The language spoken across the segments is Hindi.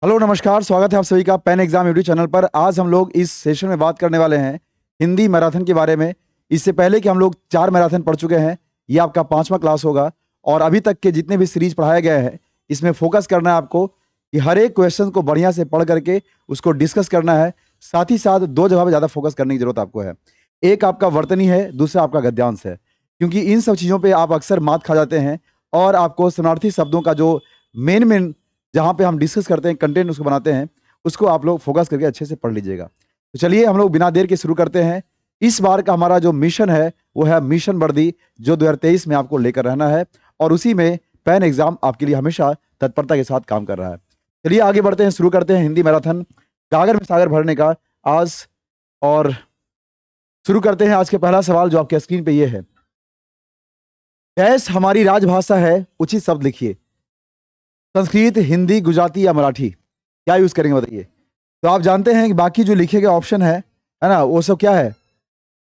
हेलो नमस्कार, स्वागत है आप सभी का पेन एग्जाम यूट्यूब चैनल पर। आज हम लोग इस सेशन में बात करने वाले हैं हिंदी मैराथन के बारे में। इससे पहले कि हम लोग 4 मैराथन पढ़ चुके हैं, ये आपका 5वां क्लास होगा और अभी तक के जितने भी सीरीज पढ़ाए गए हैं इसमें फोकस करना है आपको कि हर एक क्वेश्चन को बढ़िया से पढ़ करके उसको डिस्कस करना है। साथ ही साथ 2 जगह पे ज़्यादा फोकस करने की जरूरत आपको है। एक आपका वर्तनी है, दूसरा आपका गद्यांश है, क्योंकि इन सब चीज़ों पर आप अक्सर मात खा जाते हैं और आपको शरणार्थी शब्दों का जो मेन जहाँ पे हम डिस्कस करते हैं, कंटेंट उसको बनाते हैं, उसको आप लोग फोकस करके अच्छे से पढ़ लीजिएगा। तो चलिए हम लोग बिना देर के शुरू करते हैं। इस बार का हमारा जो मिशन है वो है मिशन वर्दी, जो 2023 में आपको लेकर रहना है और उसी में पेन एग्जाम आपके लिए हमेशा तत्परता के साथ काम कर रहा है। चलिए आगे बढ़ते हैं, शुरू करते हैं हिंदी मैराथन गागर में सागर भरने का आज। और शुरू करते हैं आज के पहला सवाल जो आपके स्क्रीन पे ये है। डैश हमारी राजभाषा है, उचित शब्द लिखिए। संस्कृत, हिंदी, गुजराती या मराठी, क्या यूज करेंगे बताइए। तो आप जानते हैं कि बाकी जो लिखे गए ऑप्शन है ना, वो सब क्या है।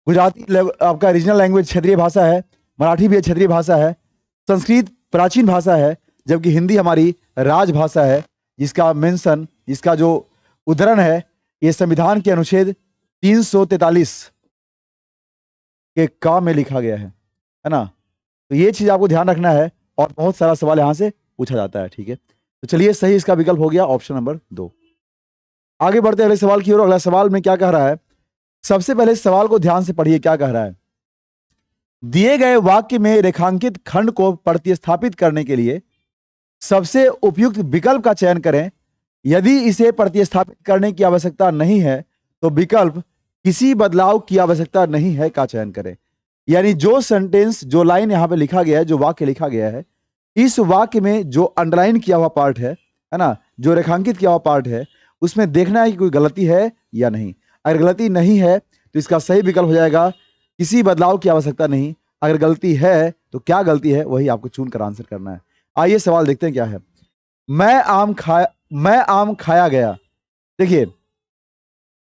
गुजराती आपका रीजनल लैंग्वेज क्षेत्रीय भाषा है, मराठी भी क्षेत्रीय भाषा है, संस्कृत प्राचीन भाषा है, जबकि हिंदी हमारी राजभाषा है, जिसका मेंशन, जिसका जो उद्धरण है ये संविधान के अनुच्छेद 343 के का में लिखा गया है ना। तो ये चीज आपको ध्यान रखना है और बहुत सारा सवाल यहाँ से पूछा जाता है, ठीक है। तो चलिए सही इसका विकल्प हो गया ऑप्शन नंबर 2। आगे बढ़ते हैं अगले सवाल की ओर। अगला सवाल में क्या कह रहा है, सबसे पहले इस सवाल को ध्यान से पढ़िए। क्या कह रहा है, दिए गए वाक्य में रेखांकित खंड को प्रतिस्थापित करने के लिए सबसे उपयुक्त विकल्प का चयन करें। यदि इसे प्रतिस्थापित करने की आवश्यकता नहीं है तो विकल्प किसी बदलाव की आवश्यकता नहीं है का चयन करें। यानी जो सेंटेंस, जो लाइन यहाँ पे लिखा गया है, जो वाक्य लिखा गया है, इस वाक्य में जो अंडरलाइन किया हुआ पार्ट है ना, जो रेखांकित किया हुआ पार्ट है, उसमें देखना है कि कोई गलती है या नहीं। अगर गलती नहीं है तो इसका सही विकल्प हो जाएगा किसी बदलाव की आवश्यकता नहीं। अगर गलती है तो क्या गलती है वही आपको चुन कर आंसर करना है। आइए सवाल देखते हैं क्या है। मैं आम खाया गया। देखिए,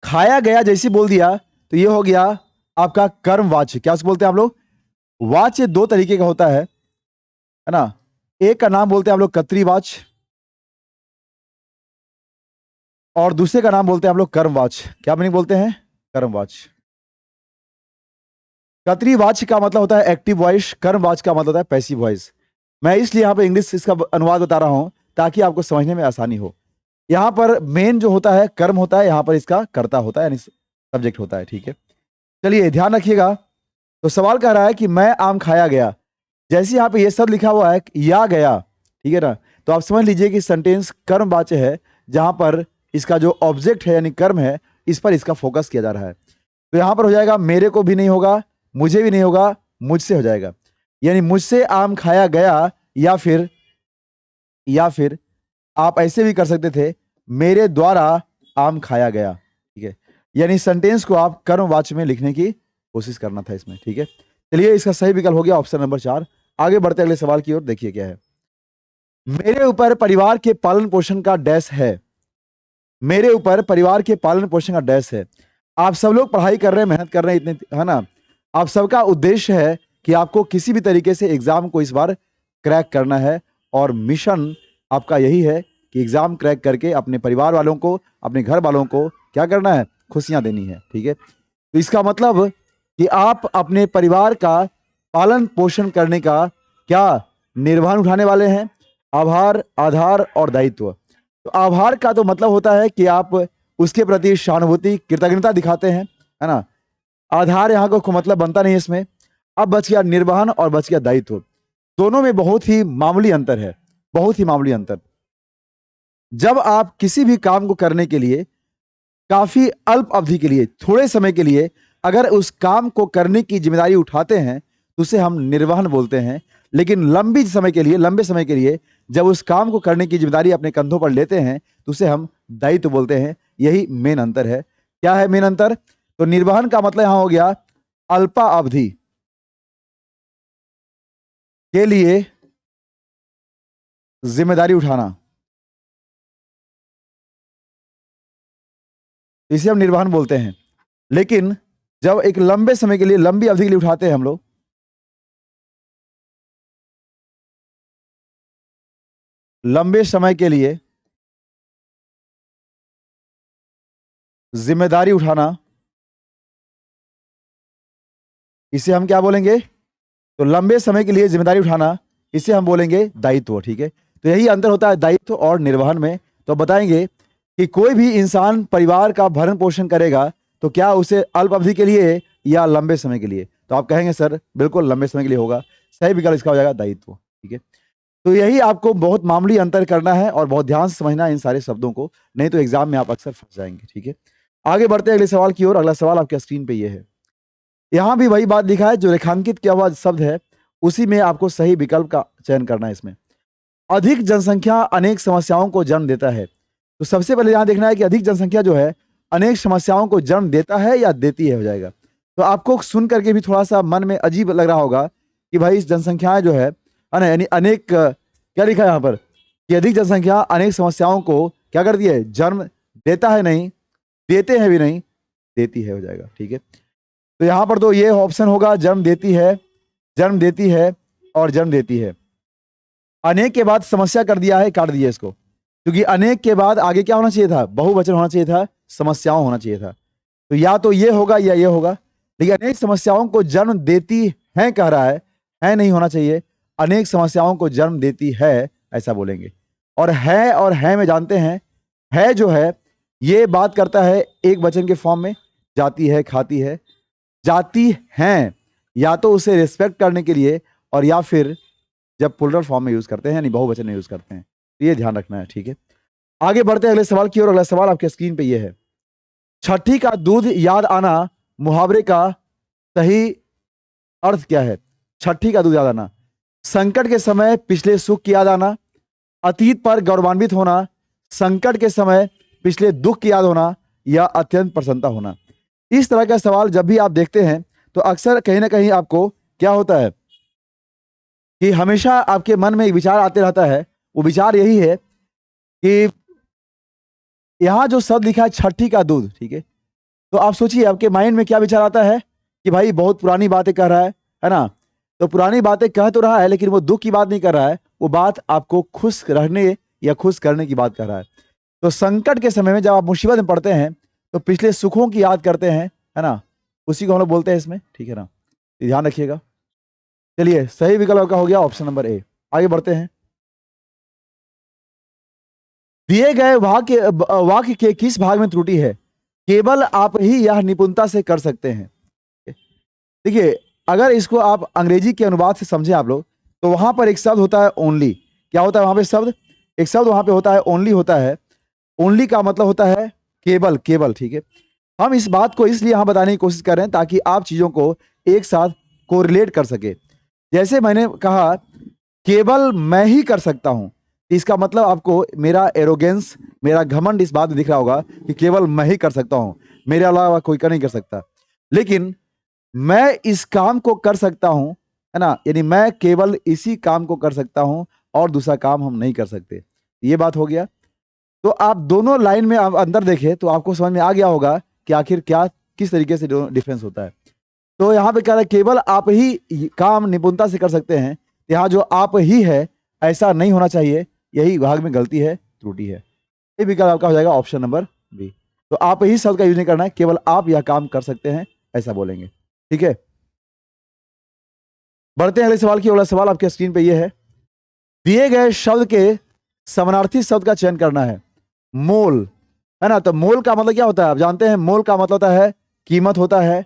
खाया गया जैसे बोल दिया तो ये हो गया आपका कर्म वाच्य। क्या बोलते हैं आप लोग, वाच्य 2 तरीके का होता है ना। एक का नाम बोलते हैं आप लोग कर्तृवाच्य और दूसरे का नाम बोलते हैं आप लोग कर्मवाच्य। क्या मीनिंग बोलते हैं, कर्मवाच्य। कर्तृवाच्य का मतलब होता है एक्टिव वॉइस, कर्मवाच्य का मतलब होता है पैसिव वॉइस। मैं इसलिए यहाँ पे इंग्लिश इसका अनुवाद बता रहा हूँ ताकि आपको समझने में आसानी हो। यहाँ पर मेन जो होता है कर्म होता है, यहाँ पर इसका कर्ता होता है यानी सब्जेक्ट होता है, ठीक है। चलिए ध्यान रखिएगा। तो सवाल कह रहा है कि मैं आम खाया गया, जैसे यहाँ पे ये सब लिखा हुआ है या गया, ठीक है ना, तो आप समझ लीजिए कि सेंटेंस कर्मवाच्य है, जहां पर इसका जो ऑब्जेक्ट है यानी कर्म है, इस पर इसका फोकस किया जा रहा है। तो यहां पर हो जाएगा मेरे को भी नहीं होगा, मुझे भी नहीं होगा, मुझसे हो जाएगा। यानी मुझसे आम खाया गया, या फिर आप ऐसे भी कर सकते थे, मेरे द्वारा आम खाया गया, ठीक है। यानी सेंटेंस को आप कर्मवाच्य में लिखने की कोशिश करना था इसमें, ठीक है। चलिए इसका सही विकल्प हो गया ऑप्शन नंबर 4। आगे बढ़ते अगले सवाल की ओर, देखिए क्या है। मेरे ऊपर परिवार के पालन पोषण का डैश है। मेरे ऊपर परिवार के पालन पोषण का डैश है। आप सब लोग पढ़ाई कर रहे हैं, मेहनत कर रहे हैं इतने, है ना। आप सबका उद्देश्य है कि आपको किसी भी तरीके से एग्जाम को इस बार क्रैक करना है और मिशन आपका यही है कि एग्जाम क्रैक करके अपने परिवार वालों को, अपने घर वालों को क्या करना है, खुशियां देनी है, ठीक है। तो इसका मतलब कि आप अपने परिवार का पालन पोषण करने का क्या निर्वहन उठाने वाले हैं, आभार, आधार और दायित्व। तो आभार का तो मतलब होता है कि आप उसके प्रति सहानुभूति, कृतज्ञता दिखाते हैं, है ना। आधार यहाँ को मतलब बनता नहीं इसमें। अब बच गया निर्वहन और बच गया दायित्व। दोनों में बहुत ही मामूली अंतर है, बहुत ही मामूली अंतर। जब आप किसी भी काम को करने के लिए काफी अल्प अवधि के लिए, थोड़े समय के लिए अगर उस काम को करने की जिम्मेदारी उठाते हैं तो उसे हम निर्वहन बोलते हैं। लेकिन लंबे समय के लिए जब उस काम को करने की जिम्मेदारी अपने कंधों पर लेते हैं तो उसे हम दायित्व बोलते हैं। यही मेन अंतर है। क्या है मेन अंतर, तो निर्वहन का मतलब यहां हो गया अल्पा अवधि के लिए जिम्मेदारी उठाना, इसे हम निर्वहन बोलते हैं। लेकिन जब एक लंबे समय के लिए, लंबी अवधि के लिए उठाते हैं हम लोग, लंबे समय के लिए जिम्मेदारी उठाना, इसे हम क्या बोलेंगे? तो लंबे समय के लिए जिम्मेदारी उठाना, इसे हम बोलेंगे दायित्व। ठीक है, तो यही अंतर होता है दायित्व और निर्वहन में। तो बताएंगे कि कोई भी इंसान परिवार का भरण पोषण करेगा तो क्या उसे अल्प अवधि के लिए या लंबे समय के लिए? तो आप कहेंगे सर बिल्कुल लंबे समय के लिए होगा। सही विकल्प इसका हो जाएगा दायित्व। ठीक है, तो यही आपको बहुत मामूली अंतर करना है और बहुत ध्यान से समझना है इन सारे शब्दों को, नहीं तो एग्जाम में आप अक्सर फंस जाएंगे। ठीक है, आगे बढ़ते हैं अगले सवाल की ओर। अगला सवाल आपके स्क्रीन पे ये है। यहां भी वही बात लिखा है, जो रेखांकित किया हुआ शब्द है उसी में आपको सही विकल्प का चयन करना है। इसमें अधिक जनसंख्या अनेक समस्याओं को जन्म देता है। तो सबसे पहले यहां देखना है कि अधिक जनसंख्या जो है अनेक समस्याओं को जन्म देता है या देती है, हो जाएगा। तो आपको सुन करके भी थोड़ा सा मन में अजीब लग रहा होगा कि भाई इस जनसंख्या जो है ना, यानी अनेक क्या लिखा है यहाँ पर कि अधिक जनसंख्या अनेक समस्याओं को क्या करती है? जन्म देता है नहीं, देते हैं भी नहीं, देती है, हो जाएगा। ठीक है, तो यहां पर तो ये ऑप्शन होगा जन्म देती है, जन्म देती है और जन्म देती है। अनेक के बाद समस्या कर दिया है, काट दिया इसको, क्योंकि अनेक के बाद आगे क्या होना चाहिए था? बहुवचन होना चाहिए था, समस्याओं होना चाहिए था। तो या तो ये होगा या ये होगा, लेकिन अनेक समस्याओं को जन्म देती है कह रहा है नहीं होना चाहिए, अनेक समस्याओं को जन्म देती है ऐसा बोलेंगे। और है में जानते हैं, है जो है ये बात करता है एक वचन के फॉर्म में, जाती है, खाती है, जाती हैं, या तो उसे रिस्पेक्ट करने के लिए और या फिर जब प्लूरल फॉर्म में यूज करते हैं यानी बहुवचन में यूज करते हैं। तो ये ध्यान रखना है। ठीक है, आगे बढ़ते हैं अगले सवाल की ओर। अगला सवाल आपके स्क्रीन पे ये है। छठी का दूध याद आना मुहावरे का सही अर्थ क्या है? छठी का दूध याद आना, संकट के समय पिछले सुख की याद आना, अतीत पर गौरवान्वित होना, संकट के समय पिछले दुख की याद होना, या अत्यंत प्रसन्नता होना। इस तरह का सवाल जब भी आप देखते हैं तो अक्सर कहीं ना कहीं आपको क्या होता है कि हमेशा आपके मन में एक विचार आते रहता है। वो विचार यही है कि यहाँ जो शब्द लिखा है छठी का दूध, ठीक है, तो आप सोचिए आपके माइंड में क्या विचार आता है कि भाई बहुत पुरानी बातें कह रहा है ना? तो पुरानी बातें कह तो रहा है लेकिन वो दुख की बात नहीं कर रहा है, वो बात आपको खुश रहने या खुश करने की बात कर रहा है। तो संकट के समय में जब आप मुसीबत में पड़ते हैं तो पिछले सुखों की याद करते हैं, है ना? उसी को हम लोग बोलते हैं इसमें। ठीक है ना, ध्यान रखिएगा। चलिए, सही विकल्प का हो गया ऑप्शन नंबर ए। आगे बढ़ते हैं। दिए गए वाक्य के किस भाग में त्रुटि है? केवल आप ही यह निपुणता से कर सकते हैं। देखिए, अगर इसको आप अंग्रेजी के अनुवाद से समझे आप लोग, तो वहां पर एक शब्द होता है ओनली। क्या होता है वहां पे शब्द? एक शब्द वहां पे होता है ओनली, होता है। ओनली का मतलब होता है केवल, केवल। ठीक है, हम इस बात को इसलिए यहां बताने की कोशिश कर रहे हैं ताकि आप चीजों को एक साथ कोरिलेट कर सके। जैसे मैंने कहा केवल मैं ही कर सकता हूं, इसका मतलब आपको मेरा एरोगेंस, मेरा घमंड इस बात में दिख रहा होगा कि केवल मैं ही कर सकता हूं, मेरे अलावा कोई कर नहीं कर सकता। लेकिन मैं इस काम को कर सकता हूं, है ना, यानी मैं केवल इसी काम को कर सकता हूं और दूसरा काम हम नहीं कर सकते। ये बात हो गया। तो आप दोनों लाइन में आप अंदर देखें तो आपको समझ में आ गया होगा कि आखिर क्या किस तरीके से डिफरेंस होता है। तो यहाँ पे कह रहा है केवल आप ही काम निपुणता से कर सकते हैं। यहाँ जो आप ही है ऐसा नहीं होना चाहिए, यही भाग में गलती है, त्रुटि है। ये विकल्प आपका हो जाएगा ऑप्शन नंबर बी। तो आप ही शब्द का यूज नहीं करना है, केवल आप यह काम कर सकते हैं ऐसा बोलेंगे। ठीक है, बढ़ते हैं अगले सवाल की। अगला सवाल आपके स्क्रीन पे ये है। दिए गए शब्द के समानार्थी शब्द का चयन करना है। मोल, है ना? तो मोल का मतलब क्या होता है? आप जानते हैं मोल का मतलब होता है कीमत होता है,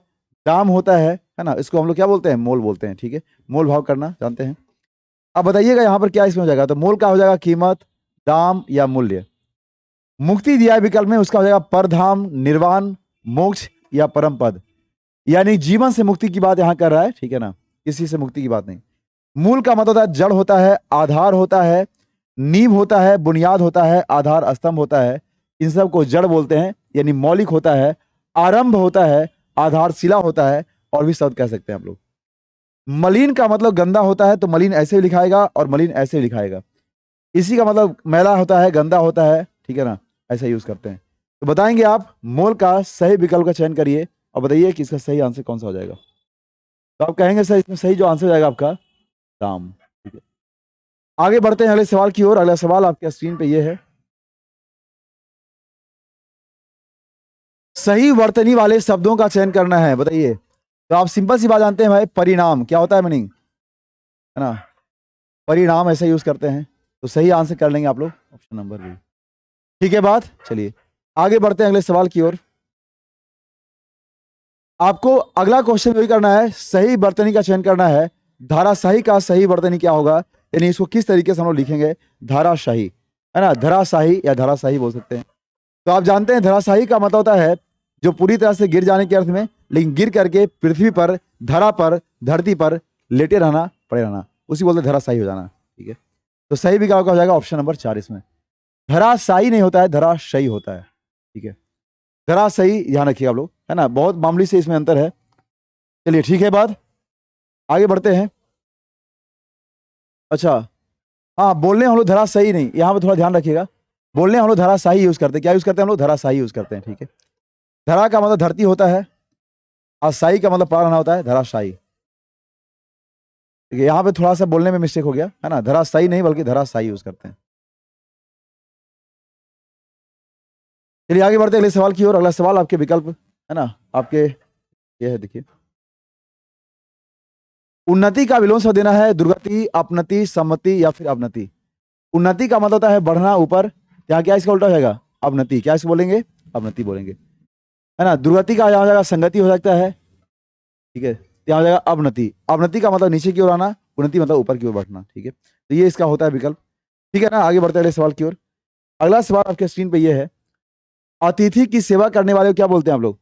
दाम होता है ना? इसको हम लोग क्या बोलते हैं? मोल बोलते हैं। ठीक है, मोल भाव करना जानते हैं। अब बताइएगा यहाँ पर क्या इसमें हो जाएगा? तो मोल का हो जाएगा कीमत, दाम या मूल्य। मुक्ति दिया है विकल्प में, उसका हो जाएगा परधाम, निर्वाण, मोक्ष या परम पद। यानी जीवन से मुक्ति की बात यहाँ कर रहा है। ठीक है ना, किसी से मुक्ति की बात नहीं। मूल का मतलब होता है जड़ होता है, आधार होता है, नींव होता है, बुनियाद होता है, आधार स्तंभ होता है। इन सब को जड़ बोलते हैं, यानी मौलिक होता है, आरंभ होता है, आधारशिला होता है, और भी शब्द कह सकते हैं आप लोग। मलिन का मतलब गंदा होता है, तो मलिन ऐसे भी लिखाएगा और मलिन ऐसे भी लिखाएगा। इसी का मतलब मैला होता है, गंदा होता है। ठीक है ना, ऐसा यूज करते हैं। तो बताएंगे आप मोल का सही विकल्प का चयन करिए और बताइए कि इसका सही आंसर कौन सा हो जाएगा। तो आप कहेंगे सर इसमें सही जो आंसर हो जाएगा आपका दाम। ठीक है, आगे बढ़ते हैं अगले सवाल की ओर। अगला सवाल आपके स्क्रीन पे ये है। सही वर्तनी वाले शब्दों का चयन करना है। बताइए, तो आप सिंपल सी बात जानते हैं भाई, परिणाम क्या होता है, मीनिंग है ना, परिणाम ऐसे यूज करते हैं। तो सही आंसर कर लेंगे आप लोग ऑप्शन नंबर बी। ठीक है बात, चलिए आगे बढ़ते हैं अगले सवाल की ओर। आपको अगला क्वेश्चन वही करना है, सही वर्तनी का चयन करना है। धाराशाही का सही वर्तनी क्या होगा, यानी इसको किस तरीके से हम लोग लिखेंगे, धाराशाही है ना, धराशाही या धाराशाही बोल सकते हैं। तो आप जानते हैं धराशाही का मतलब होता है जो पूरी तरह से गिर जाने के अर्थ में, लेकिन गिर करके पृथ्वी पर, धरा पर, धरती पर लेटे रहना, पड़े रहना, उसी बोलते हैं धराशाही हो जाना। ठीक है, तो सही विकल्प का हो जाएगा ऑप्शन नंबर 4 इसमें। धराशायी नहीं होता है, धराशायी होता है। ठीक है, धराशायी ध्यान रखिएगा आप लोग, है ना, बहुत मामूली से इसमें अंतर है। चलिए ठीक है बात, आगे बढ़ते हैं। अच्छा, हाँ बोलने हम लोग धराशायी नहीं, यहाँ पे थोड़ा ध्यान रखिएगा, बोलने हम लोग धराशायी यूज करते हैं। क्या यूज करते हैं हम लोग, धराशायी यूज करते हैं। ठीक है, धरा का मतलब धरती होता है और शाही का मतलब पड़ा रहना होता है, धराशायी। ठीक है, यहाँ पे थोड़ा सा बोलने में मिस्टेक हो गया, है ना, धराशायी नहीं बल्कि धराशायी यूज करते हैं। चलिए आगे बढ़ते हैं अगले सवाल की ओर। अगला सवाल आपके विकल्प है ना, आपके ये है, देखिए, उन्नति का विलोम शब्द देना है, दुर्गति, अपनति, सम्मति या फिर अवनति। उन्नति का मतलब होता है बढ़ना ऊपर, क्या क्या इसका उल्टा हो जाएगा, अवनति। क्या इसको बोलेंगे, अवनति बोलेंगे, है ना। दुर्गति का यहाँ हो जाएगा संगति हो सकता है। ठीक है, यहाँ हो जाएगा अवनति। अवनति का मतलब नीचे की ओर आना, उन्नति मतलब ऊपर की ओर बढ़ना। ठीक है, तो ये इसका होता है विकल्प। ठीक है ना, आगे बढ़ते हैं अगले सवाल की ओर। अगला सवाल आपके स्क्रीन पे ये है, अतिथि की सेवा करने वाले को क्या बोलते हैं आप लोग,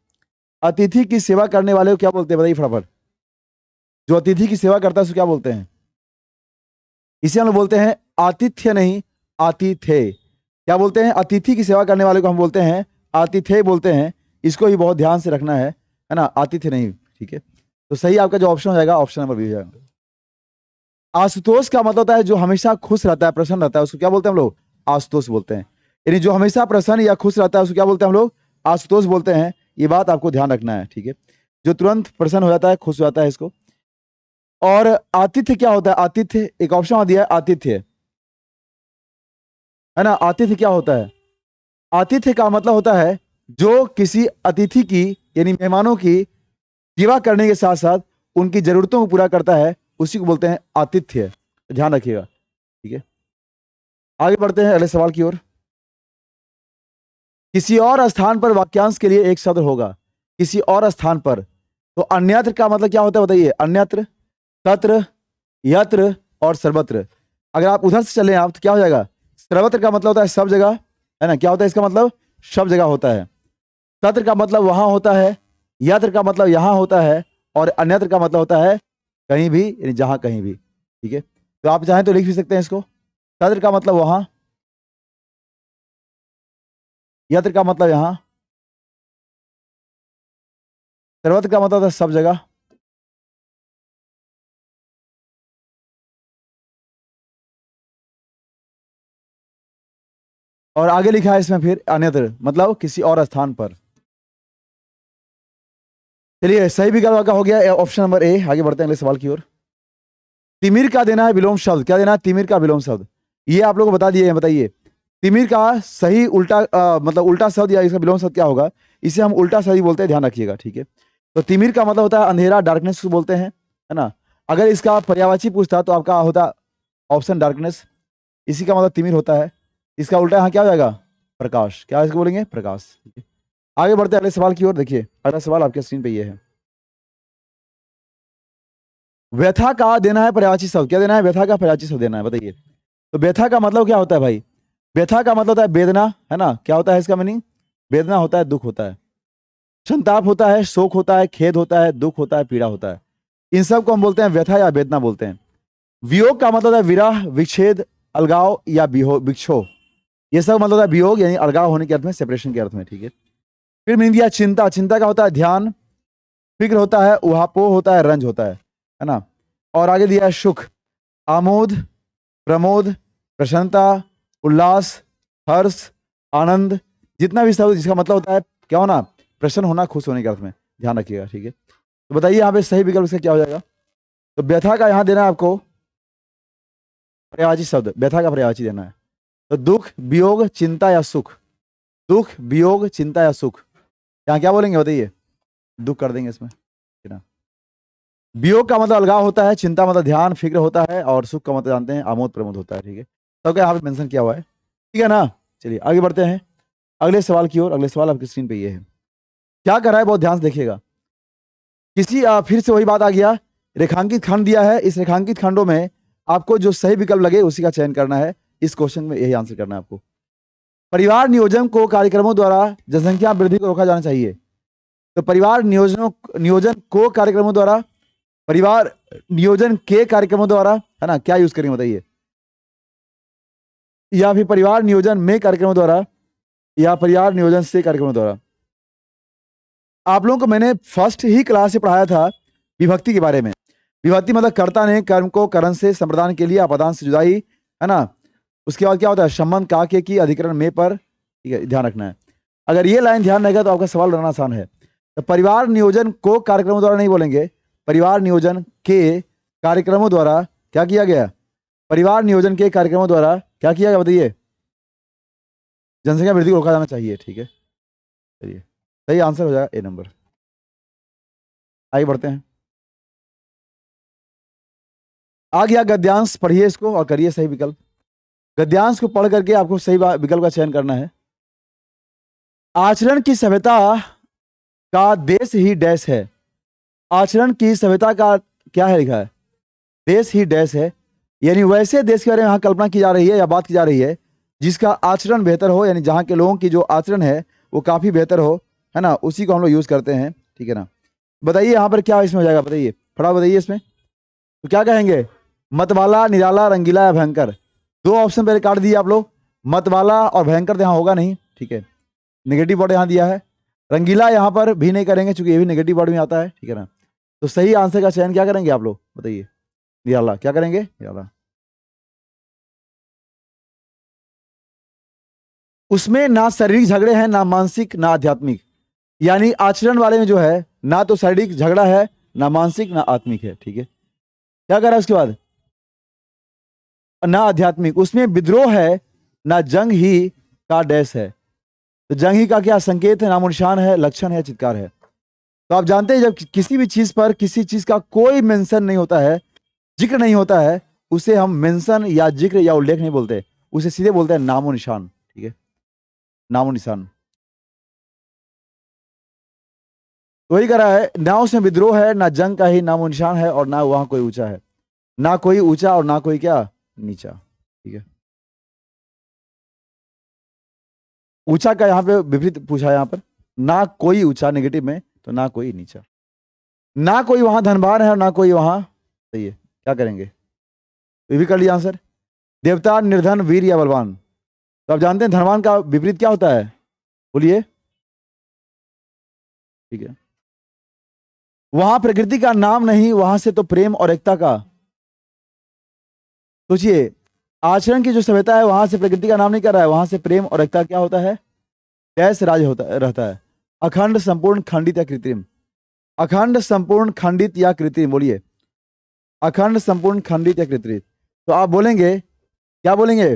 अतिथि की सेवा करने वाले को क्या बोलते हैं, बताइए फटाफट। जो अतिथि की सेवा करता है उसको क्या बोलते हैं, इसे हम लोग बोलते हैं आतिथ्य, नहीं आतिथ्य। क्या बोलते हैं, अतिथि की सेवा करने वाले को हम बोलते हैं आतिथ्य बोलते हैं। इसको ही बहुत ध्यान से रखना है ना, आतिथ्य नहीं। ठीक है, तो सही आपका जो ऑप्शन हो जाएगा ऑप्शन नंबर बी हो जाएगा। आशुतोष का मतलब होता है जो हमेशा खुश रहता है, प्रसन्न रहता है, उसको क्या बोलते हैं हम लोग, आशुतोष बोलते हैं। यानी जो हमेशा प्रसन्न या खुश रहता है उसको क्या बोलते हैं हम लोग, आशुतोष बोलते हैं। ये बात आपको ध्यान रखना है। ठीक है, जो तुरंत प्रसन्न हो जाता है, खुश हो जाता है, इसको। और आतिथ्य क्या होता है, आतिथ्य एक ऑप्शन आ दिया है, आतिथ्य है ना। आतिथ्य क्या होता है, आतिथ्य का मतलब होता है जो किसी अतिथि की, यानी मेहमानों की सेवा करने के साथ साथ उनकी जरूरतों को पूरा करता है, उसी को बोलते हैं आतिथ्य। ध्यान रखिएगा। ठीक है, आगे बढ़ते हैं अगले सवाल की ओर। किसी और स्थान पर वाक्यांश के लिए एक शब्द होगा, किसी और स्थान पर। तो अन्यत्र का मतलब क्या होता है, बताइए। अन्यत्र, तत्र, यत्र और सर्वत्र। अगर आप उधर से चले आप तो क्या हो जाएगा, सर्वत्र का मतलब होता है सब जगह, है ना। क्या होता है इसका मतलब, सब जगह होता है। तत्र का मतलब वहां होता है, यत्र का मतलब यहां होता है, और अन्यत्र का मतलब होता है कहीं भी, यानी जहां कहीं भी। ठीक है, तो आप चाहें तो लिख भी सकते हैं इसको। तत्र का मतलब वहां, यत्र का मतलब यहां, सर्वत्र का मतलब होता है सब जगह। और आगे लिखा है इसमें फिर अन्यत्र मतलब किसी और स्थान पर। चलिए सही विकल्प का हो गया ऑप्शन नंबर ए। आगे बढ़ते हैं अगले सवाल की ओर। तिमिर का देना है विलोम शब्द, क्या देना है, तिमिर का विलोम शब्द। ये आप लोगों को बता दिए हैं, बताइए तिमिर का सही उल्टा मतलब उल्टा शब्द या इसका विलोम शब्द क्या होगा। इसे हम उल्टा शब्द बोलते हैं, ध्यान रखिएगा। ठीक है, तो तिमिर का मतलब होता है अंधेरा, डार्कनेस बोलते हैं, है ना। अगर इसका पर्यायवाची पूछता तो आपका होता ऑप्शन डार्कनेस, इसी का मतलब तिमिर होता है। इसका उल्टा यहाँ क्या हो जाएगा, प्रकाश। क्या इसको बोलेंगे, प्रकाश। ठीक है, आगे बढ़ते हैं अगले सवाल की ओर। देखिए अगला सवाल आपके स्क्रीन पे ये है, व्यथा का देना है पर्यायवाची शब्द, क्या देना है, व्यथा का पर्यायवाची शब्द देना है, बताइए। तो व्यथा का मतलब क्या होता है भाई, व्यथा का मतलब होता है वेदना, है ना। क्या होता है इसका मीनिंग, वेदना होता है, दुख होता है, संताप होता है, शोक होता है, खेद होता है, दुख होता है, पीड़ा होता है। इन सब को हम बोलते हैं व्यथा या वेदना बोलते हैं। वियोग का मतलब होता है विरह, विच्छेद, अलगाव या विक्षोभ। ये सब मतलब होता है वियोग, यानी अलगाव होने के अर्थ में, सेपरेशन के अर्थ में। ठीक है, फिर मीन दिया चिंता, चिंता का होता है ध्यान, फिक्र होता है, उहापोह होता है, रंज होता है ना। और आगे दिया है सुख, आमोद, प्रमोद, प्रसन्नता, उल्लास, हर्ष, आनंद। जितना भी शब्द जिसका मतलब होता है क्या होना, प्रसन्न होना, खुश होने के अर्थ में, ध्यान रखिएगा। ठीक है, तो बताइए यहाँ पे सही विकल्प इसका क्या हो जाएगा। तो व्यथा का यहाँ देना है आपको पर्यायवाची शब्द, व्यथा का पर्यायवाची देना है। तो दुख, वियोग, चिंता या सुख, दुख, वियोग, चिंता या सुख। यहाँ क्या बोलेंगे बताइए? दुख कर देंगे इसमें, ठीक है ना। वियोग का मतलब अलगाव होता है, चिंता मतलब ध्यान फिक्र होता है, और सुख का मतलब जानते हैं आमोद प्रमोद होता है, ठीक है। तो क्या यहाँ पे मेंशन किया हुआ है, ठीक है ना। चलिए आगे बढ़ते हैं अगले सवाल की ओर। अगले सवाल आपकी स्क्रीन पे ये है, क्या कर रहा है, बहुत ध्यान से देखिएगा। किसी फिर से वही बात आ गया, रेखांकित खंड दिया है, इस रेखांकित खंडों में आपको जो सही विकल्प लगे उसी का चयन करना है। इस क्वेश्चन में यही आंसर करना है आपको। परिवार नियोजन को कार्यक्रमों द्वारा जनसंख्या वृद्धि को रोका जाना चाहिए। तो परिवार नियोजन को कार्यक्रमों द्वारा, परिवार नियोजन के कार्यक्रमों द्वारा, है ना, क्या यूज करेंगे बताइए? या फिर परिवार नियोजन में कार्यक्रमों द्वारा, या परिवार नियोजन से कार्यक्रमों द्वारा। आप लोगों को मैंने फर्स्ट ही क्लास से पढ़ाया था विभक्ति के बारे में। विभक्ति मतलब कर्ता ने कर्म को करण से संप्रदान के लिए अपदान से जुदाई, है ना। उसके बाद क्या होता है, संबंध काके की अधिकरण में पर, ठीक है, ध्यान रखना है। अगर ये लाइन ध्यान रहेगा तो आपका सवाल बनाना आसान है। तो परिवार नियोजन को कार्यक्रमों द्वारा नहीं बोलेंगे, परिवार नियोजन के कार्यक्रमों द्वारा क्या किया गया, परिवार नियोजन के कार्यक्रमों द्वारा क्या किया गया बताइए? जनसंख्या वृद्धि को रोका जाना चाहिए, ठीक है। चलिए सही आंसर हो जाएगा ए नंबर। आगे बढ़ते हैं। आ गया गद्यांश, पढ़िए इसको और करिए सही विकल्प। गद्यांश को पढ़ करके आपको सही विकल्प का चयन करना है। आचरण की सभ्यता का देश ही डैश है। आचरण की सभ्यता का क्या है लिखा है, देश ही डैश है। यानी वैसे देश के बारे में यहाँ कल्पना की जा रही है या बात की जा रही है जिसका आचरण बेहतर हो, यानी जहाँ के लोगों की जो आचरण है वो काफी बेहतर हो, है ना, उसी को हम लोग यूज करते हैं, ठीक है ना। बताइए यहाँ पर क्या इसमें हो जाएगा, बताइए थोड़ा बताइए इसमें। तो क्या कहेंगे, मतवाला, निराला, रंगीला या भयंकर। दो ऑप्शन पहले काट दिए आप लोग, मतवाला और भयंकर तो यहाँ होगा नहीं, ठीक है। नेगेटिव वर्ड यहाँ दिया है, रंगीला यहाँ पर भी नहीं करेंगे क्योंकि ये भी नेगेटिव वर्ड में आता है, ठीक है ना। तो सही आंसर का चयन क्या करेंगे आप लोग बताइए? निराला, क्या करेंगे? निराला। उसमें ना शारीरिक झगड़े हैं, ना मानसिक, ना आध्यात्मिक। यानी आचरण वाले में जो है ना तो शारीरिक झगड़ा है, ना मानसिक, ना आत्मिक है, ठीक है। क्या करा उसके बाद, ना आध्यात्मिक। उसमें विद्रोह है, ना जंग ही का डैश है। तो जंग ही का क्या संकेत है, नामो निशान है, लक्षण है, चित्कार है। तो आप जानते हैं जब किसी भी चीज पर किसी चीज का कोई मेंशन नहीं होता है, जिक्र नहीं होता है, उसे हम मेंशन या जिक्र या उल्लेख नहीं बोलते, उसे सीधे बोलते हैं नामो निशान, ठीक है, नामो निशान। वही करा है, ना उसमें विद्रोह है, ना जंग का ही नामो निशान है, और ना वहां कोई ऊंचा है, ना कोई ऊंचा और ना कोई क्या, नीचा, ठीक है। ऊंचा का यहाँ पे विपरीत पूछा है, यहाँ पर ना कोई ऊंचा नेगेटिव में, तो ना कोई नीचा। ना कोई वहां धनवान है और ना कोई वहां, सही है, क्या करेंगे? ये भी कर लिया आंसर। देवता, निर्धन, वीर या बलवान। तो आप जानते हैं धनवान का विपरीत क्या होता है, बोलिए? ठीक है, वहां प्रकृति का नाम नहीं, वहां से तो प्रेम और एकता का। सोचिए, आचरण की जो सभ्यता है वहां से प्रकृति का नाम नहीं कर रहा है, वहां से प्रेम और एकता क्या होता है, कैसे राज होता रहता है। अखंड, संपूर्ण, खंडित या कृत्रिम। अखंड, संपूर्ण, खंडित या कृत्रिम, बोलिए? अखंड, संपूर्ण, खंडित या कृत्रिम। तो आप बोलेंगे, क्या बोलेंगे,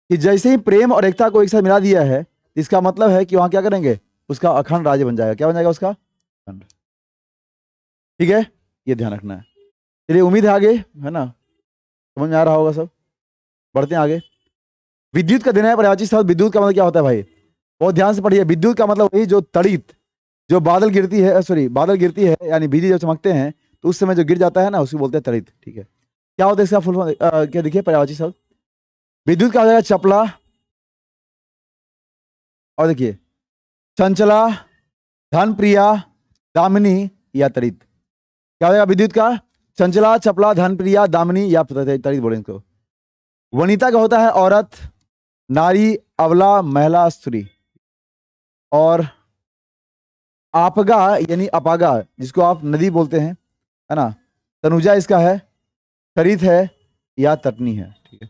कि जैसे ही प्रेम और एकता को एक साथ मिला दिया है, इसका मतलब है कि वहां क्या करेंगे, उसका अखंड राज्य बन जाएगा। क्या बन जाएगा उसका, अखंड, ठीक है। ये ध्यान रखना है। चलिए उम्मीद है आगे, है ना, समझ में आ रहा होगा सब। बढ़ते हैं आगे। विद्युत का देना है पर्यायवाची शब्द। विद्युत का मतलब क्या होता है भाई, बहुत ध्यान से पढ़िए। विद्युत का मतलब वही जो तड़ित, जो बादल गिरती है, सॉरी बादल गिरती है यानी बिजली जब चमकते हैं तो उस समय जो गिर जाता है ना, उसको बोलते हैं तड़ित, ठीक है। क्या होता है इसका फुल फॉर्म, क्या देखिए पर्यायवाची शब्द। विद्युत का हो जाएगा चपला, और देखिए चंचला, धनप्रिया, दामिनी या तड़ित। क्या हो जाएगा विद्युत का, चंचला, चपला, धनप्रिया, दामिनी या तड़ित बोले इसको। वनिता का होता है औरत, नारी, अबला, महिला, स्त्री। और आपगा यानी अपागा, जिसको आप नदी बोलते हैं, है ना, तनुजा इसका है, शरीत है या तटनी है, ठीक है।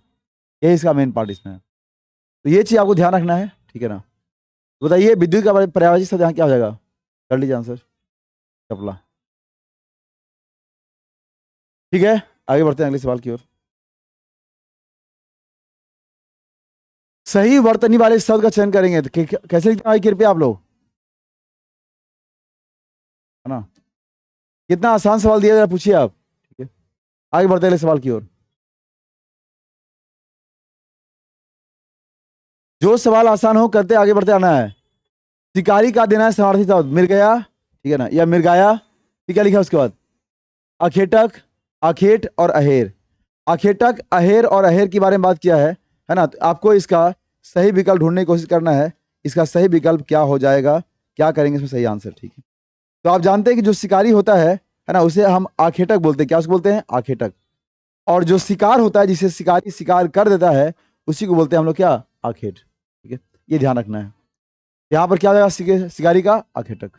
ये इसका मेन पार्ट इसमें है। तो ये चीज आपको ध्यान रखना है, ठीक है ना। तो बताइए विद्युत का पर्यायवाची शब्द यहाँ क्या हो जाएगा, कर लीजिए आंसर, चपला, ठीक है। आगे बढ़ते हैं अगले सवाल की ओर। सही वर्तनी वाले शब्द का चयन करेंगे तो कैसे लिखते हैं भाई कृपया आप लोग, है ना। कितना आसान सवाल दिया, जरा पूछिए आप, ठीक है। आगे बढ़ते हैं अगले सवाल की ओर। जो सवाल आसान हो करते आगे बढ़ते आना है। शिकारी का देना है समार्थी शब्द, मिल गया, ठीक है ना, या मिर्गाया, ठीक है, लिखा उसके बाद अखेटक, अखेट और अहेर। अखेटक, अहेर और अहेर के बारे में बात किया है ना। तो आपको इसका सही विकल्प ढूंढने की कोशिश करना है। इसका सही विकल्प क्या हो जाएगा, क्या करेंगे इसमें सही आंसर, ठीक है। तो आप जानते हैं कि जो शिकारी होता है ना, उसे हम आखेटक बोलते हैं। क्या उसको बोलते हैं, आखेटक। और जो शिकार होता है, जिसे शिकारी शिकार कर देता है, उसी को बोलते हैं हम लोग क्या, आखेट, ठीक है। ये ध्यान रखना है। यहाँ पर क्या हो जाएगा, शिकारी का आखेटक।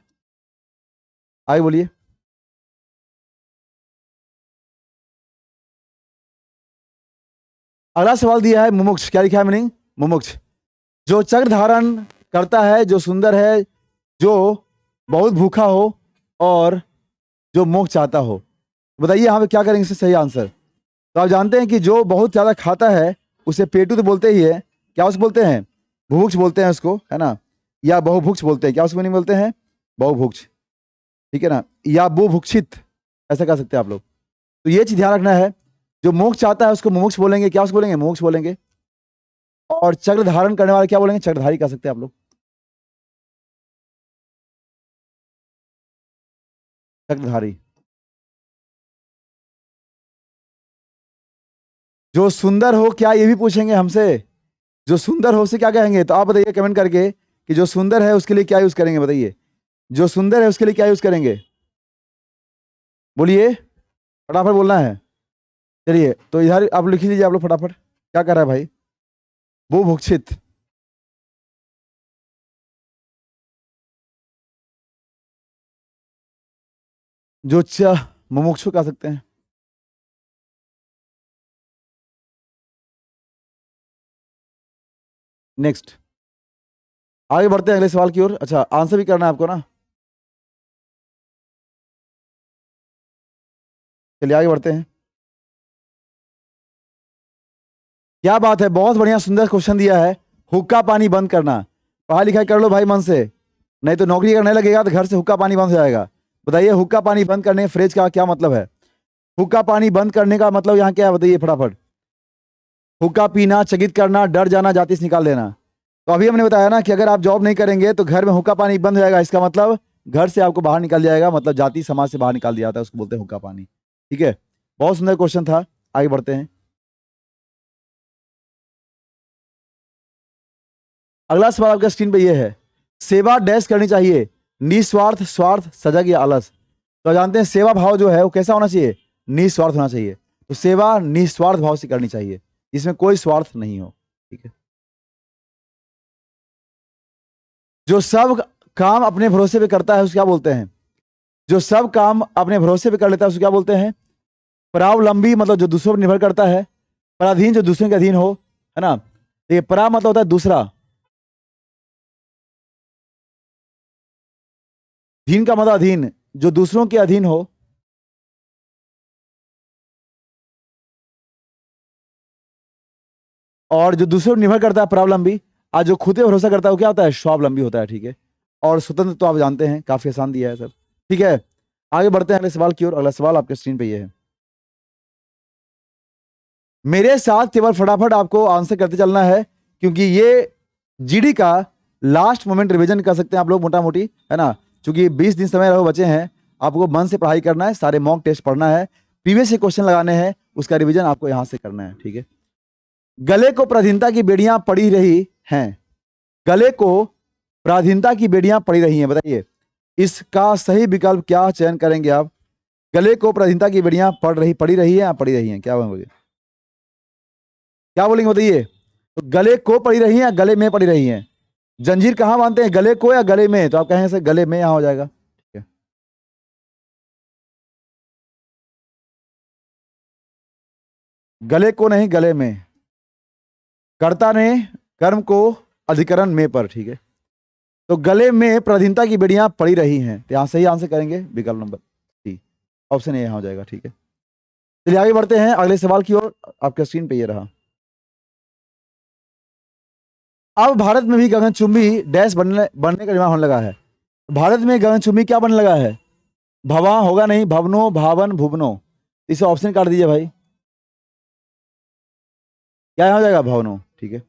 आगे बोलिए। अगला सवाल दिया है मुमुक्ष, क्या लिखा है मीनिंग, मुमुक्ष। जो चक्र धारण करता है, जो सुंदर है, जो बहुत भूखा हो और जो मोक्ष चाहता हो। बताइए यहाँ पे क्या करेंगे इससे सही आंसर। तो आप जानते हैं कि जो बहुत ज्यादा खाता है उसे पेटू तो बोलते ही है। क्या उसको बोलते हैं, भुभुक्ष बोलते हैं उसको, है ना, या बहुभुक्ष बोलते हैं। क्या उसको नहीं बोलते हैं, बहुभुक्ष, ठीक है ना, या बुभुक्षित, ऐसा कह सकते हैं आप लोग। तो ये चीज ध्यान रखना है। जो मोक्ष चाहता है उसको मुमुक्ष बोलेंगे। क्या उसको बोलेंगे, मोक्ष बोलेंगे। और चक्र धारण करने वाले क्या बोलेंगे, चक्रधारी कह सकते हैं आप लोग, चक्रधारी। जो सुंदर हो, क्या ये भी पूछेंगे हमसे, जो सुंदर हो से क्या कहेंगे। तो आप बताइए कमेंट करके कि जो सुंदर है उसके लिए क्या यूज करेंगे, बताइए। जो सुंदर है उसके लिए क्या यूज करेंगे, बोलिए, फटाफट बोलना है। चलिए तो इधर आप लिख लीजिए आप लोग फटाफट, क्या कर रहा है भाई, वो भुक्षित। जो मुमुक्षु कह सकते हैं। नेक्स्ट, आगे बढ़ते हैं अगले सवाल की ओर। अच्छा, आंसर भी करना है आपको ना। चलिए आगे बढ़ते हैं। क्या बात है, बहुत बढ़िया सुंदर क्वेश्चन दिया है। हुक्का पानी बंद करना, पढ़ाई लिखाई कर लो भाई मन से, नहीं तो नौकरी करने लगेगा तो घर से हुक्का पानी बंद हो जाएगा। बताइए हुक्का पानी बंद करने फ्रेज का क्या मतलब है। हुक्का पानी बंद करने का मतलब यहाँ क्या है, बताइए फटाफट। हुक्का पीना, चकित करना, डर जाना, जाति से निकाल देना। तो अभी हमने बताया ना कि अगर आप जॉब नहीं करेंगे तो घर में हुक्का पानी बंद हो जाएगा। इसका मतलब घर से आपको बाहर निकल जाएगा, मतलब जाति समाज से बाहर निकाल दिया जाता है, उसको बोलते हैं हुक्का पानी, ठीक है। बहुत सुंदर क्वेश्चन था। आगे बढ़ते हैं। अगला सवाल आपके स्क्रीन पे ये है, सेवा डैश करनी चाहिए, निस्वार्थ, स्वार्थ, सजग या आलस। तो जानते हैं सेवा भाव जो है वो कैसा होना चाहिए, निस्वार्थ होना चाहिए। तो सेवा निस्वार्थ भाव से करनी चाहिए, इसमें कोई स्वार्थ नहीं हो, ठीक है। जो सब काम अपने भरोसे पे करता है उसको क्या बोलते हैं, जो सब काम अपने भरोसे पे कर लेता है उसको क्या बोलते हैं, परावलंबी, मतलब जो दूसरों पर निर्भर करता है। पराधीन, जो दूसरे के अधीन हो, है ना। ये परा मतलब होता है दूसरा, धीन का मतलब अधीन, जो दूसरों के अधीन हो। और जो दूसरों पर निर्भर करता है परावलंबी। आज जो खुद पे भरोसा करता है वो क्या होता है, स्वावलंबी होता है, ठीक है। और स्वतंत्र तो आप जानते हैं, काफी आसान दिया है सर, ठीक है। आगे बढ़ते हैं अगले सवाल की ओर। अगला सवाल आपके स्क्रीन पे ये है। मेरे साथ केवल फटाफट आपको आंसर करते चलना है, क्योंकि ये जीडी का लास्ट मोमेंट रिवीजन कर सकते हैं आप लोग मोटा मोटी, है ना। क्योंकि 20 दिन समय रहो बचे हैं, आपको मन से पढ़ाई करना है, सारे मॉक टेस्ट पढ़ना है, प्रीवियस से क्वेश्चन लगाने हैं, उसका रिवीजन आपको यहां से करना है, ठीक है। गले को प्राधीनता की बेड़ियां पड़ी रही हैं, गले को प्राधीनता की बेड़ियां पड़ी रही हैं, बताइए इसका सही विकल्प क्या चयन करेंगे आप। गले को प्राधीनता की बेड़ियां पड़ी रही है या पड़ी रही हैं, क्या बोलेंगे, क्या बोलेंगे बताइए। तो गले को पड़ी रही है या गले में पड़ी रही है, जंजीर कहाँ बांधते हैं, गले को या गले में। तो आप कहेंगे सर गले में, यहां हो जाएगा, ठीक है। गले को नहीं, गले में। कर्ता ने कर्म को अधिकरण में पर, ठीक है। तो गले में प्राधीनता की बेड़ियां पड़ी रही हैं, तो यहां सही आंसर करेंगे विकल्प नंबर सी, ऑप्शन ए यहां हो जाएगा, ठीक है। चलिए आगे बढ़ते हैं अगले सवाल की ओर। आपके स्क्रीन पे ये रहा। अब भारत में भी गगनचुंबी डैश बनने बनने का निर्माण होने लगा है। भारत में गगनचुंबी क्या बनने लगा है, भवा होगा नहीं, भवनो, भावन, भुवनो, इसे ऑप्शन काट दीजिए भाई, क्या हो जाएगा, भवनो। ठीक है,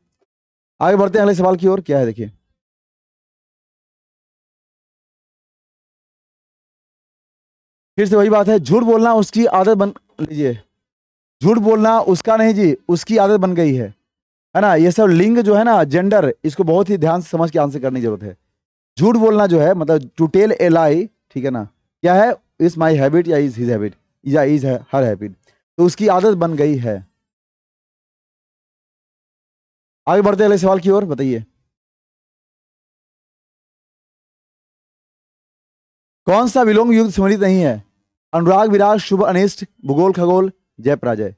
आगे बढ़ते हैं अगले सवाल की ओर। क्या है देखिए, फिर से वही बात है, झूठ बोलना उसकी आदत बन लीजिए, झूठ बोलना उसका नहीं जी, उसकी आदत बन गई है ना। ये सब लिंग जो है ना, जेंडर, इसको बहुत ही ध्यान से समझ के आंसर करने की जरूरत है। झूठ बोलना जो है मतलब टू टेल ए लाई, ठीक है ना, क्या है, इज माई हैबिट या इज हिज हैबिट या इज हर हैबिट, तो उसकी आदत बन गई है। आगे बढ़ते हैं अगले सवाल की ओर, बताइए, कौन सा विलोम युक्त सम्मिलित नहीं है। अनुराग, विराग, शुभ, अनिष्ट, भूगोल, खगोल, जय पराजय।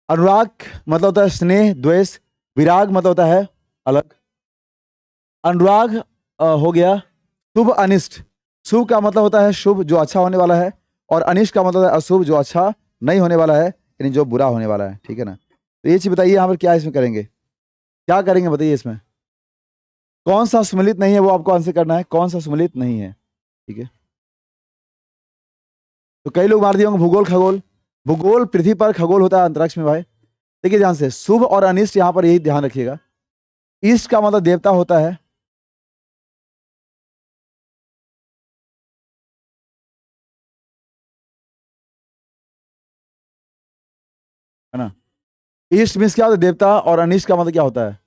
अनुराग मतलब होता है स्नेह द्वेष, विराग मतलब होता है अलग, अनुराग हो गया शुभ अनिष्ट, शुभ का मतलब होता है शुभ जो अच्छा होने वाला है, और अनिष्ट का मतलब है अशुभ जो अच्छा नहीं होने वाला है, यानी जो बुरा होने वाला है, ठीक है ना। तो ये चीज बताइए यहाँ पर क्या इसमें करेंगे, क्या करेंगे बताइए इसमें, कौन सा सम्मिलित नहीं है, वो आपको आंसर करना है, कौन सा सम्मिलित नहीं है, ठीक है। तो कई लोग मार दिए होंगे भूगोल खगोल, भूगोल पृथ्वी पर, खगोल होता है अंतरिक्ष में भाई। देखिए ध्यान से, शुभ और अनिष्ट यहाँ पर यही ध्यान रखिएगा, इष्ट का मतलब देवता होता है ना। इष्ट मीन्स क्या होता है, देवता, और अनिष्ट का मतलब क्या होता है,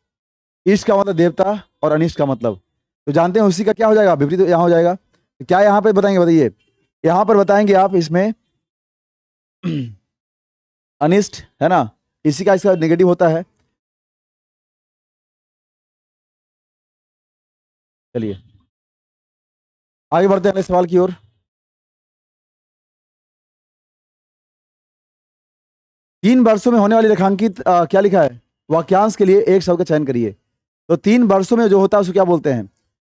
इष्ट का मतलब देवता और अनिष्ट का मतलब, तो जानते हैं उसी का क्या हो जाएगा, विपरीत यहाँ हो जाएगा। तो क्या यहाँ पे बताएंगे बताइए, यहाँ पर बताएंगे आप इसमें अनिष्ट है ना, इसी का इसका नेगेटिव होता है। चलिए आगे बढ़ते हैं अगले सवाल की ओर। 3 वर्षों में होने वाली रेखांकित क्या लिखा है, वाक्यांश के लिए एक शब्द का चयन करिए। तो 3 वर्षों में जो होता है उसको क्या बोलते हैं,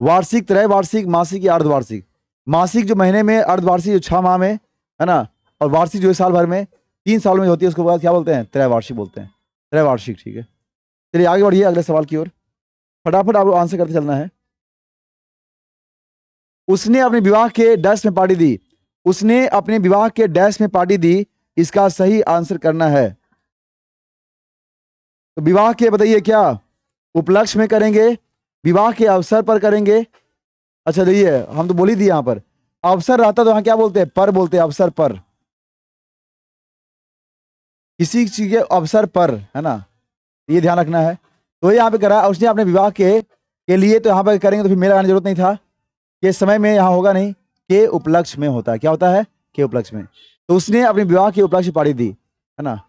वार्षिक, त्रैवार्षिक, मासिक या अर्धवार्षिक। मासिक जो महीने में, अर्धवार्षिक जो 6 माह में, है ना, और वार्षिक जो है साल भर में, 3 साल में होती है, उसको बाद क्या बोलते हैं, त्रैवार्षिक बोलते हैं, त्रैवार्षिक, ठीक है। चलिए आगे बढ़िए अगले सवाल की ओर, फटाफट आपको आंसर करते चलना है। उसने अपने विवाह के डैश में पार्टी दी, उसने अपने विवाह के डैश में पार्टी दी, इसका सही आंसर करना है। तो विवाह के बताइए क्या उपलक्ष्य में करेंगे, विवाह के अवसर पर करेंगे। अच्छा देखिए हम तो बोल ही दिए यहाँ पर, अवसर रहता तो यहाँ क्या बोलते हैं, पर बोलते हैं, अवसर पर, किसी चीज के अवसर पर, है ना, ये ध्यान रखना है। तो यहाँ पे करा उसने अपने विवाह के लिए, तो यहाँ पे करेंगे तो फिर मेरा आने की जरूरत नहीं था, के समय में यहाँ होगा नहीं, के उपलक्ष्य में होता है, क्या होता है, के उपलक्ष्य में। तो उसने अपने विवाह के उपलक्ष्य पार्टी दी, है ना,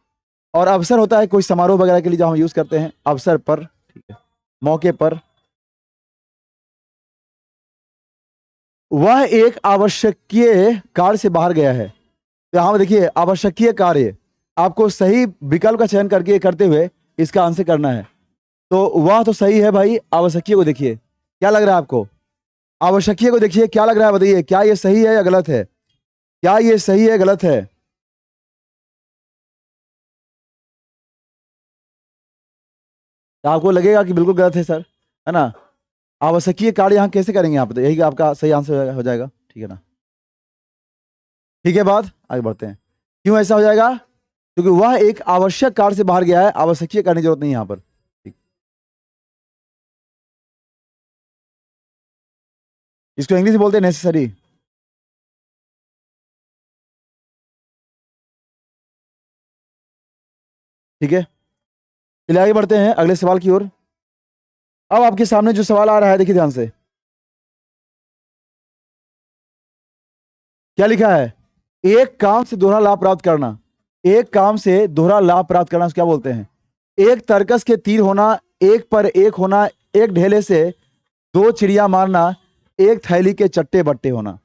और अवसर होता है कोई समारोह वगैरह के लिए जो हम यूज करते हैं, अवसर पर, ठीक है, मौके पर। वह एक आवश्यकीय कार्य से बाहर गया है, तो यहाँ पे देखिए आवश्यकीय कार्य, आपको सही विकल्प का चयन करके करते हुए इसका आंसर करना है। तो वह तो सही है भाई, आवश्यकीय को देखिए क्या लग रहा है आपको, आवश्यकीय को देखिए क्या लग रहा है, बताइए क्या ये सही है या गलत है, क्या ये सही है गलत है। तो आपको लगेगा कि बिल्कुल गलत है सर, है ना, आवश्यकीय कार्य यहाँ कैसे करेंगे आप, तो यही आपका सही आंसर हो जाएगा, ठीक है ना। ठीक है, बात आगे बढ़ते हैं, क्यों ऐसा हो जाएगा, क्योंकि वह एक आवश्यक कार्य से बाहर गया है, आवश्यकीय करने की जरूरत नहीं है यहाँ पर, ठीक। इसको इंग्लिश में बोलते हैं नेसेसरी, ठीक है। चलिए आगे बढ़ते हैं अगले सवाल की ओर। अब आपके सामने जो सवाल आ रहा है देखिए ध्यान से, क्या लिखा है, एक काम से दोहरा लाभ प्राप्त करना, एक काम से दोहरा लाभ प्राप्त करना उसको क्या बोलते हैं, एक तरकस के तीर होना, एक पर एक होना, एक ढेले से 2 चिड़िया मारना, एक थैली के चट्टे बट्टे होना,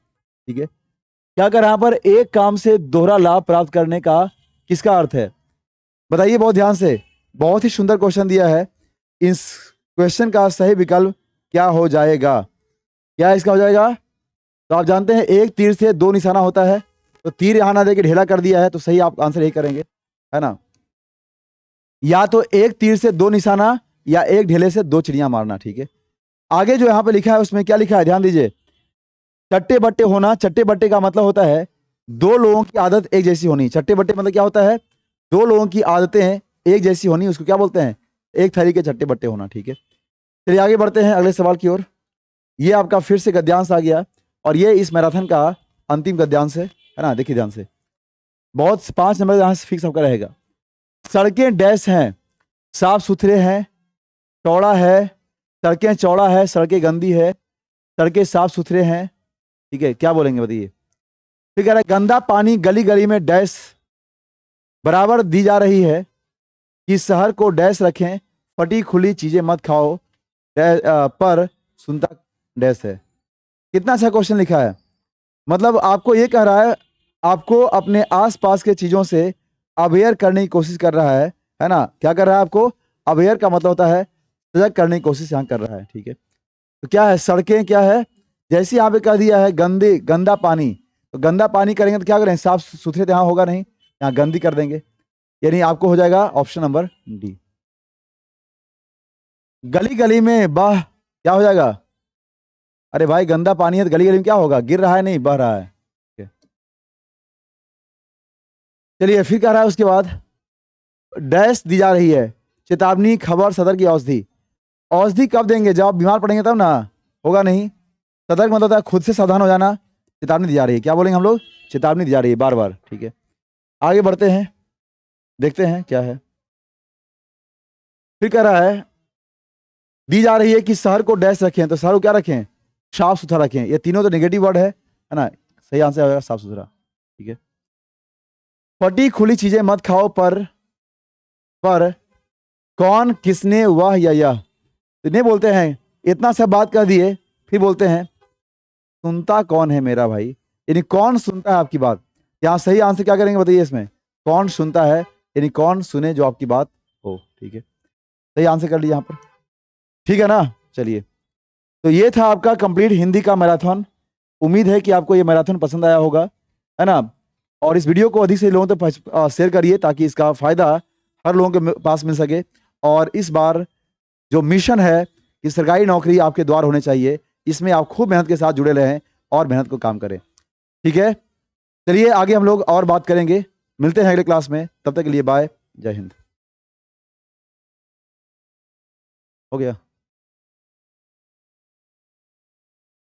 ठीक है। क्या कर यहाँ पर, एक काम से दोहरा लाभ प्राप्त करने का किसका अर्थ है, बताइए बहुत ध्यान से, बहुत ही सुंदर क्वेश्चन दिया है। इस क्वेश्चन का सही विकल्प क्या हो जाएगा, क्या इसका हो जाएगा, तो आप जानते हैं एक तीर से 2 निशाना होता है, तो तीर यहाँ ना देके ढेला कर दिया है, तो सही आप आंसर यही करेंगे, है ना, या तो एक तीर से 2 निशाना, या एक ढेले से 2 चिड़िया मारना, ठीक है। आगे जो यहाँ पे लिखा है उसमें क्या लिखा है ध्यान दीजिए, चट्टे बट्टे होना, चट्टे बट्टे का मतलब होता है दो लोगों की आदत एक जैसी होनी। चट्टे बट्टे मतलब क्या होता है? दो लोगों की आदतें एक जैसी होनी, उसको क्या बोलते हैं? एक थैली के चट्टे बट्टे होना। ठीक है, चलिए आगे बढ़ते हैं अगले सवाल की ओर। ये आपका फिर से गद्यांश आ गया और ये इस मैराथन का अंतिम गद्यांश है ना। देखिए ध्यान से, बहुत 5 नंबर यहाँ से फिक्स आपका रहेगा। सड़कें डैश हैं, साफ सुथरे हैं, चौड़ा है, सड़कें चौड़ा है, सड़कें गंदी है, सड़कें साफ सुथरे हैं। ठीक है, क्या बोलेंगे बताइए? फिर कह रहा है गंदा पानी गली गली में डैश बराबर दी जा रही है कि शहर को डैश रखें, फटी खुली चीजें मत खाओ, पर सुनता डैश है। कितना अच्छा क्वेश्चन लिखा है। मतलब आपको ये कह रहा है, आपको अपने आसपास के चीजों से अवेयर करने की कोशिश कर रहा है ना। क्या कर रहा है आपको? अवेयर का मतलब होता है सजग करने की कोशिश यहाँ कर रहा है। ठीक है, तो क्या है? सड़कें क्या है? जैसे यहाँ पे कह दिया है गंदे गंदा पानी, तो गंदा पानी करेंगे तो क्या करें? साफ सुथरे तो यहाँ होगा नहीं, यहाँ गंदी कर देंगे। यानी आपको हो जाएगा ऑप्शन नंबर डी। गली गली में बह, क्या हो जाएगा? अरे भाई गंदा पानी है तो गली गली में क्या होगा? गिर रहा है नहीं, बह रहा है। ठीक है। चलिए फिर कह रहा है उसके बाद डैश दी जा रही है, चेतावनी, खबर, सदर की औषधि। औषधि कब देंगे? जब आप बीमार पड़ेंगे तब ना, होगा नहीं। सतर्क मतलब होता है खुद से सावधान हो जाना। चेतावनी दी जा रही है, क्या बोलेंगे हम लोग? चेतावनी दी जा रही है बार बार। ठीक है, आगे बढ़ते हैं, देखते हैं क्या है। फिर कह रहा है दी जा रही है कि शहर को डैश रखें, तो शहर को क्या रखें? साफ सुथरा रखें। ये तीनों तो नेगेटिव वर्ड है ना। सही आंसर होगा साफ सुथरा। ठीक है, फटी खुली चीजें मत खाओ, पर कौन, किसने, वह या यह। इतने बोलते हैं, इतना सब बात कर दिए, फिर बोलते हैं सुनता कौन है मेरा भाई। यानी कौन सुनता है आपकी बात? यहाँ सही आंसर क्या करेंगे बताइए इसमें? कौन सुनता है, यानी कौन सुने जो आपकी बात हो। ठीक है, सही आंसर कर लिया यहाँ पर। ठीक है ना। चलिए, तो ये था आपका कंप्लीट हिंदी का मैराथन। उम्मीद है कि आपको ये मैराथन पसंद आया होगा, है ना। और इस वीडियो को अधिक से लोगों तक शेयर करिए ताकि इसका फायदा हर लोगों के पास मिल सके। और इस बार जो मिशन है कि सरकारी नौकरी आपके द्वार होने चाहिए, इसमें आप खूब मेहनत के साथ जुड़े रहें और मेहनत को काम करें। ठीक है, चलिए आगे हम लोग और बात करेंगे। मिलते हैं अगले क्लास में, तब तक के लिए बाय, जय हिंद। हो गया।